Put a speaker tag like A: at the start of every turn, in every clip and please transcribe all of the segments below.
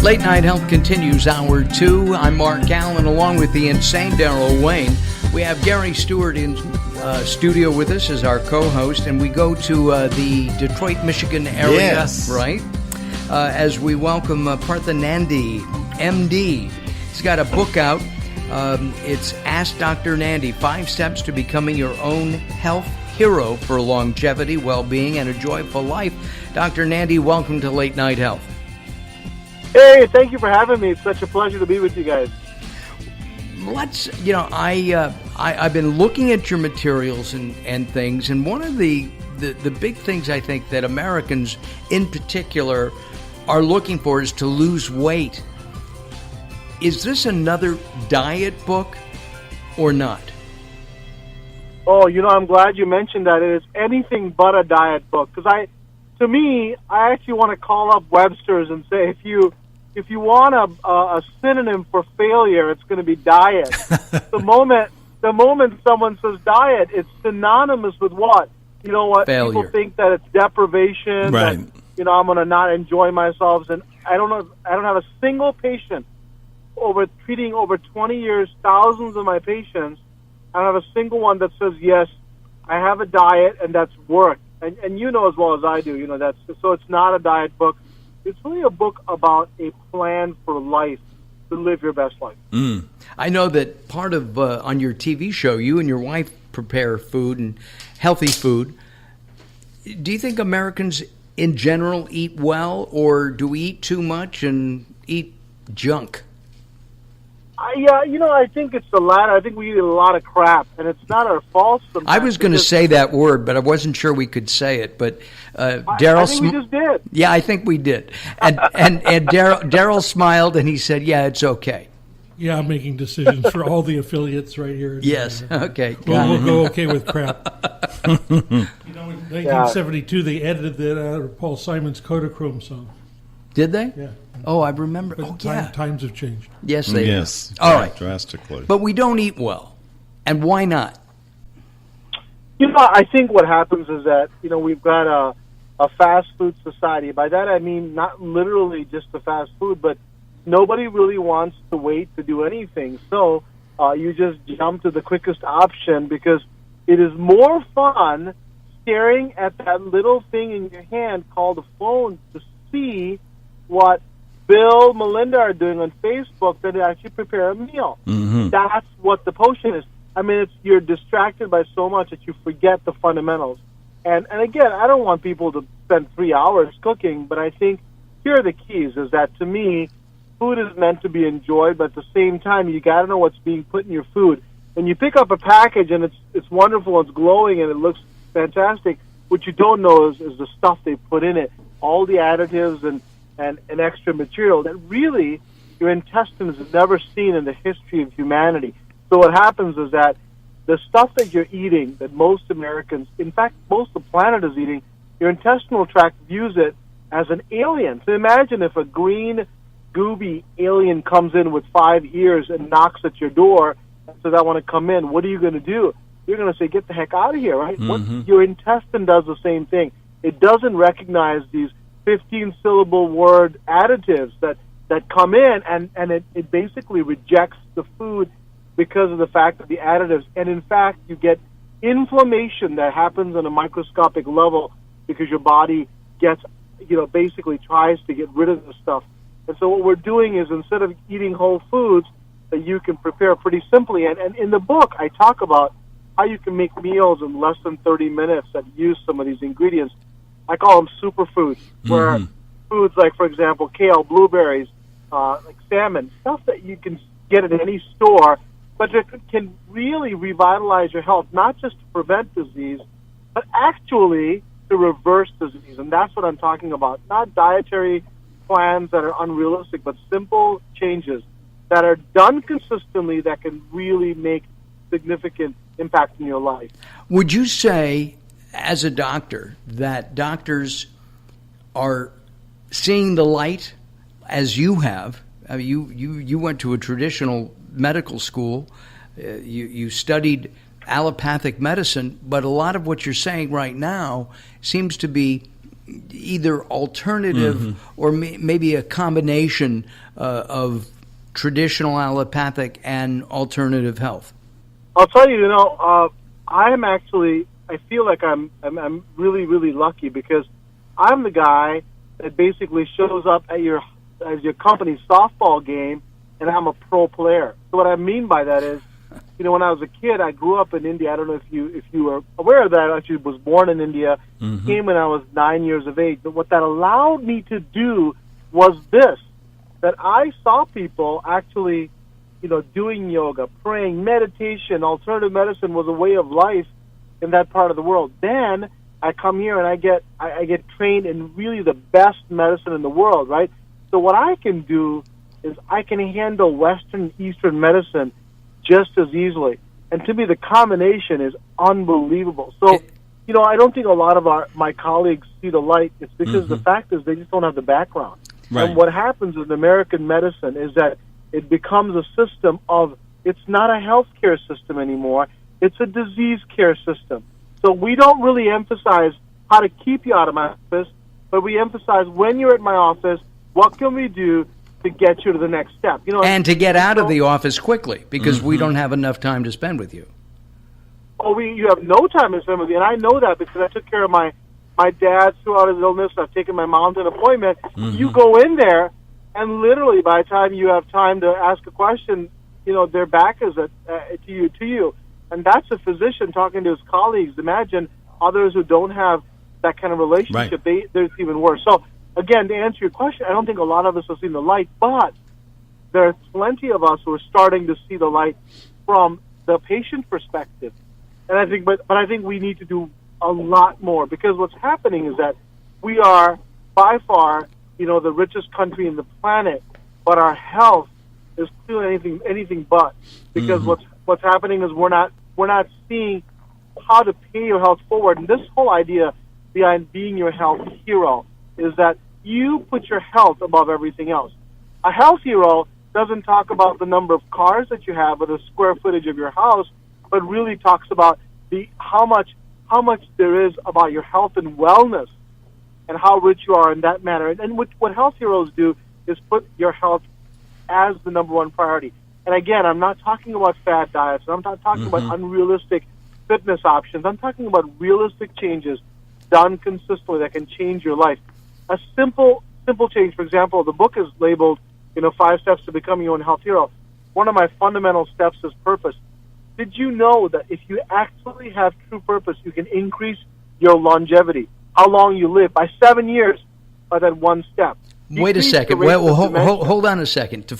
A: Late Night Health continues, Hour 2. I'm Mark Alyn, along with the insane Daryl Wayne. We have Gary Stewart in studio with us as our co-host, and we go to the Detroit, Michigan area,
B: yes.
A: Right? As we welcome Partha Nandi, MD. He's got a book out. It's Ask Dr. Nandi, 5 Steps to Becoming Your Own Health Hero for Longevity, Well-Being, and a Joyful Life. Dr. Nandi, welcome to Late Night Health.
C: Hey, thank you for having me. It's such a pleasure to be with you guys.
A: I've been looking at your materials and things, and one of the big things I think that Americans in particular are looking for is to lose weight. Is this another diet book or not?
C: Oh, I'm glad you mentioned that. It is anything but a diet book. Because I actually want to call up Webster's and say, if you want a synonym for failure, it's going to be diet. The moment someone says diet, it's synonymous with what? You know what?
A: Failure.
C: People think that it's deprivation.
B: Right.
C: That, I'm going to not enjoy myself. And I don't have a single patient treating over 20 years, thousands of my patients. I don't have a single one that says, yes, I have a diet and that's worked. And you know as well as I do, so it's not a diet book. It's really a book about a plan for life, to live your best life.
A: I know that part of, on your TV show, you and your wife prepare food and healthy food. Do you think Americans in general eat well, or do we eat too much and eat junk?
C: I think it's the latter. I think we eat a lot of crap, and it's not our fault sometimes.
A: I was going to say that word, but I wasn't sure we could say it. But Daryl,
C: I think we just did.
A: Yeah, I think we did. And Daryl smiled and he said, "Yeah, it's okay."
D: Yeah, I'm making decisions for all the affiliates right here.
A: Yes, okay.
D: We'll go okay with crap. In 1972, they edited that out of Paul Simon's Kodachrome song.
A: Did they?
D: Yeah.
A: Oh, I remember.
D: But
A: yeah.
D: Times have changed.
A: Yes, they
B: Yes.
A: have. All right.
B: Drastically.
A: But we don't eat well. And why not?
C: I think what happens is that, we've got a fast food society. By that I mean not literally just the fast food, but nobody really wants to wait to do anything. So you just jump to the quickest option because it is more fun staring at that little thing in your hand called a phone to see what Bill, Melinda are doing on Facebook than to actually prepare a meal.
B: Mm-hmm.
C: That's what the potion is. I mean, you're distracted by so much that you forget the fundamentals. And again, I don't want people to spend 3 hours cooking, but I think here are the keys, is that to me, food is meant to be enjoyed, but at the same time, you got to know what's being put in your food. When you pick up a package and it's wonderful, it's glowing, and it looks fantastic, what you don't know is the stuff they put in it, all the additives and extra material that really your intestines have never seen in the history of humanity. So what happens is that the stuff that you're eating, that most Americans, in fact, most of the planet is eating, your intestinal tract views it as an alien. So imagine if a green, gooby alien comes in with 5 ears and knocks at your door and says, I want to come in. What are you going to do? You're going to say, get the heck out of here, right?
B: Mm-hmm.
C: Your intestine does the same thing. It doesn't recognize these 15-syllable word additives that come in, and it basically rejects the food because of the fact of the additives. And in fact, you get inflammation that happens on a microscopic level because your body gets, basically tries to get rid of the stuff. And so what we're doing is, instead of eating whole foods that you can prepare pretty simply, and in the book I talk about how you can make meals in less than 30 minutes that use some of these ingredients. I call them superfoods, where foods like, for example, kale, blueberries, like salmon, stuff that you can get at any store, but it can really revitalize your health, not just to prevent disease, but actually to reverse disease. And that's what I'm talking about. Not dietary plans that are unrealistic, but simple changes that are done consistently that can really make significant impact in your life.
A: Would you say, as a doctor, that doctors are seeing the light as you have? I mean, you went to a traditional medical school. You studied allopathic medicine, but a lot of what you're saying right now seems to be either alternative or maybe a combination of traditional allopathic and alternative health?
C: I'll tell you, I feel like I'm really, really lucky because I'm the guy that basically shows up at your company's softball game, and I'm a pro player. So what I mean by that is, when I was a kid, I grew up in India. I don't know if you were aware of that. I actually was born in India, came when I was 9 years of age. But what that allowed me to do was this, that I saw people actually, doing yoga, praying, meditation, alternative medicine was a way of life in that part of the world. Then I come here and I get trained in really the best medicine in the world, right? So what I can do is I can handle Western, Eastern medicine just as easily. And to me, the combination is unbelievable. So, I don't think a lot of my colleagues see the light. It's because the fact is they just don't have the background. Right. And what happens in American medicine is that it becomes a system of, it's not a healthcare system anymore. It's a disease care system. So we don't really emphasize how to keep you out of my office, but we emphasize when you're at my office, what can we do to get you to the next step?
A: And to get out of the office quickly, because we don't have enough time to spend with you.
C: Oh, you have no time to spend with you, and I know that because I took care of my dad throughout his illness. I've taken my mom to an appointment. You go in there, and literally by the time you have time to ask a question, their back is to you. And that's a physician talking to his colleagues. Imagine others who don't have that kind of relationship. Right. There's even worse. So, again, to answer your question, I don't think a lot of us have seen the light, but there are plenty of us who are starting to see the light from the patient perspective. And I think, but I think we need to do a lot more, because what's happening is that we are by far, the richest country in the planet, but our health is clearly anything but. Because what's happening is we're not seeing how to pay your health forward. And this whole idea behind being your health hero is that you put your health above everything else. A health hero doesn't talk about the number of cars that you have or the square footage of your house, but really talks about how much there is about your health and wellness and how rich you are in that manner. And what health heroes do is put your health as the number one priority. And again, I'm not talking about fad diets. I'm not talking about unrealistic fitness options. I'm talking about realistic changes done consistently that can change your life. A simple change. For example, the book is labeled, 5 Steps to Becoming Your Own Health Hero. One of my fundamental steps is purpose. Did you know that if you actually have true purpose, you can increase your longevity, how long you live, by 7 years by that one step?
A: Wait a second. Well, hold on a second.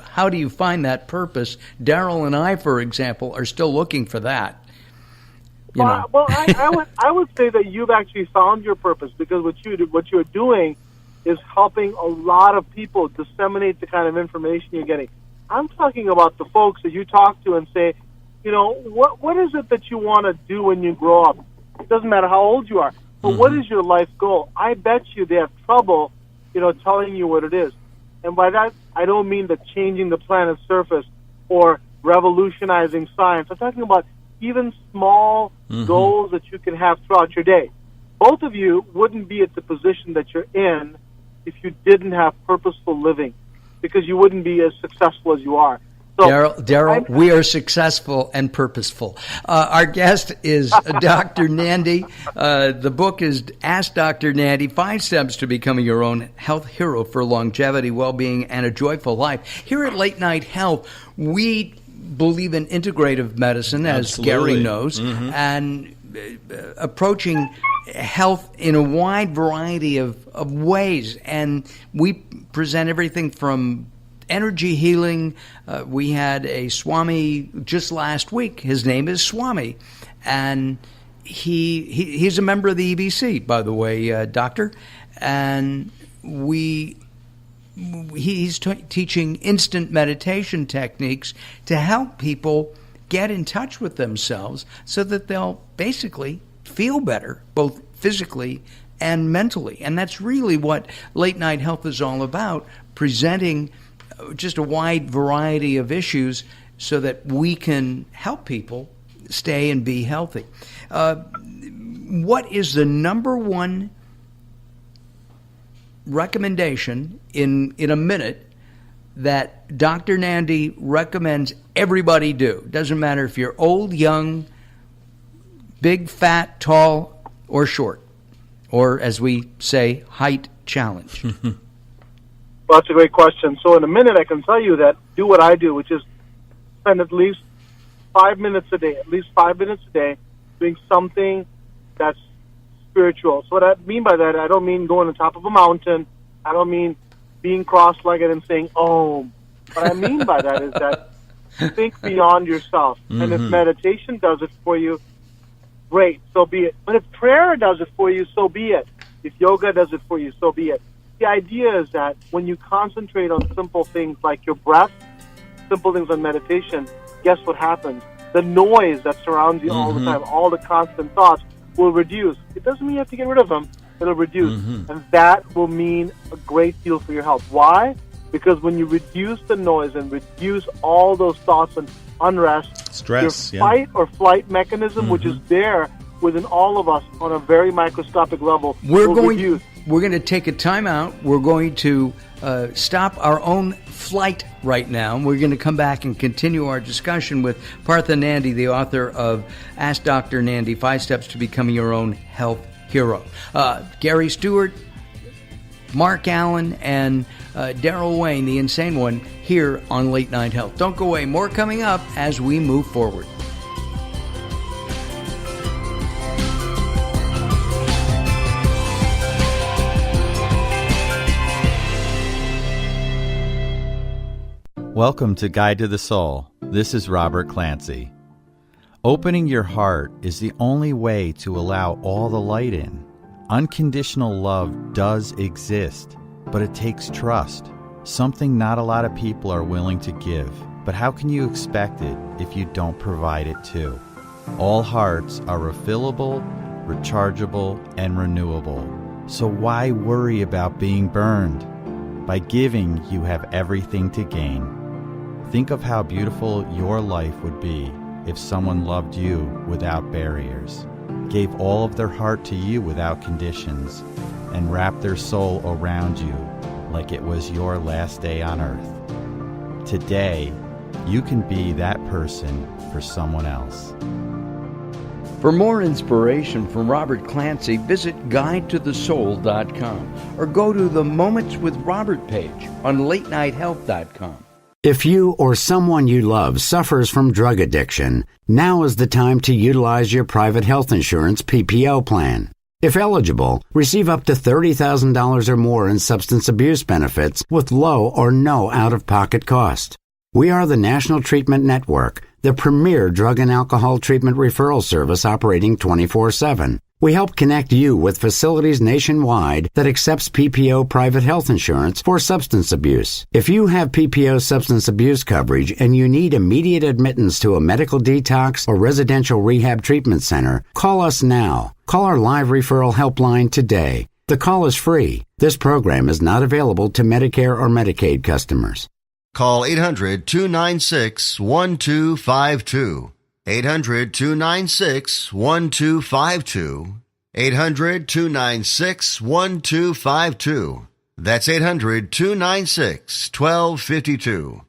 A: How do you find that purpose? Daryl and I, for example, are still looking for that.
C: Well, I would say that you've actually found your purpose, because what you're doing is helping a lot of people disseminate the kind of information you're getting. I'm talking about the folks that you talk to and say, what is it that you want to do when you grow up? It doesn't matter how old you are, but what is your life goal? I bet you they have trouble, telling you what it is. And by that, I don't mean that changing the planet's surface or revolutionizing science. I'm talking about even small goals that you can have throughout your day. Both of you wouldn't be at the position that you're in if you didn't have purposeful living, because you wouldn't be as successful as you are. So,
A: Daryl, we are successful and purposeful. Our guest is Dr. Nandi. The book is Ask Dr. Nandi, 5 Steps to Becoming Your Own Health Hero for Longevity, Well-Being, and a Joyful Life. Here at Late Night Health, we believe in integrative medicine, as Gary knows, and approaching health in a wide variety of ways. And we present everything from energy healing. We had a Swami just last week. His name is Swami, and he's a member of the EBC, by the way, doctor. And he's teaching instant meditation techniques to help people get in touch with themselves so that they'll basically feel better, both physically and mentally. And that's really what Late Night Health is all about, presenting just a wide variety of issues so that we can help people stay and be healthy. What is the number one recommendation in a minute that Dr. Nandi recommends everybody do. Doesn't matter if you're old, young, big, fat, tall, or short, or as we say, height challenge.
C: Well, that's a great question. So in a minute, I can tell you that do what I do, which is spend at least 5 minutes a day, doing something that's spiritual. So what I mean by that, I don't mean going on top of a mountain. I don't mean being cross-legged and saying, "Oh." What I mean by that is that think beyond yourself. And if meditation does it for you, great, so be it. But if prayer does it for you, so be it. If yoga does it for you, so be it. The idea is that when you concentrate on simple things like your breath, simple things on meditation, guess what happens? The noise that surrounds you all the time, all the constant thoughts, will reduce. It doesn't mean you have to get rid of them. It'll reduce. And that will mean a great deal for your health. Why? Because when you reduce the noise and reduce all those thoughts and unrest,
B: stress,
C: your fight or flight mechanism, which is there within all of us on a very microscopic level, will reduce.
A: We're going to take a time out. We're going to stop our own flight right now. We're going to come back and continue our discussion with Partha Nandi, the author of Ask Dr. Nandi, 5 Steps to Becoming Your Own Health Hero. Gary Stewart, Mark Alyn, and Daryl Wayne, the insane one, here on Late Night Health. Don't go away. More coming up as we move forward.
E: Welcome to Guide to the Soul. This is Robert Clancy. Opening your heart is the only way to allow all the light in. Unconditional love does exist, but it takes trust, something not a lot of people are willing to give. But how can you expect it if you don't provide it too? All hearts are refillable, rechargeable, and renewable. So why worry about being burned? By giving, you have everything to gain. Think of how beautiful your life would be if someone loved you without barriers, gave all of their heart to you without conditions, and wrapped their soul around you like it was your last day on earth. Today, you can be that person for someone else.
A: For more inspiration from Robert Clancy, visit guidetothesoul.com or go to the Moments with Robert page on latenighthealth.com.
F: If you or someone you love suffers from drug addiction, now is the time to utilize your private health insurance PPO plan. If eligible, receive up to $30,000 or more in substance abuse benefits with low or no out-of-pocket cost. We are the National Treatment Network, the premier drug and alcohol treatment referral service operating 24/7. We help connect you with facilities nationwide that accepts PPO private health insurance for substance abuse. If you have PPO substance abuse coverage and you need immediate admittance to a medical detox or residential rehab treatment center, call us now. Call our live referral helpline today. The call is free. This program is not available to Medicare or Medicaid customers.
G: Call 800-296-1252. 800-296-1252. 800-296-1252. That's 800-296-1252.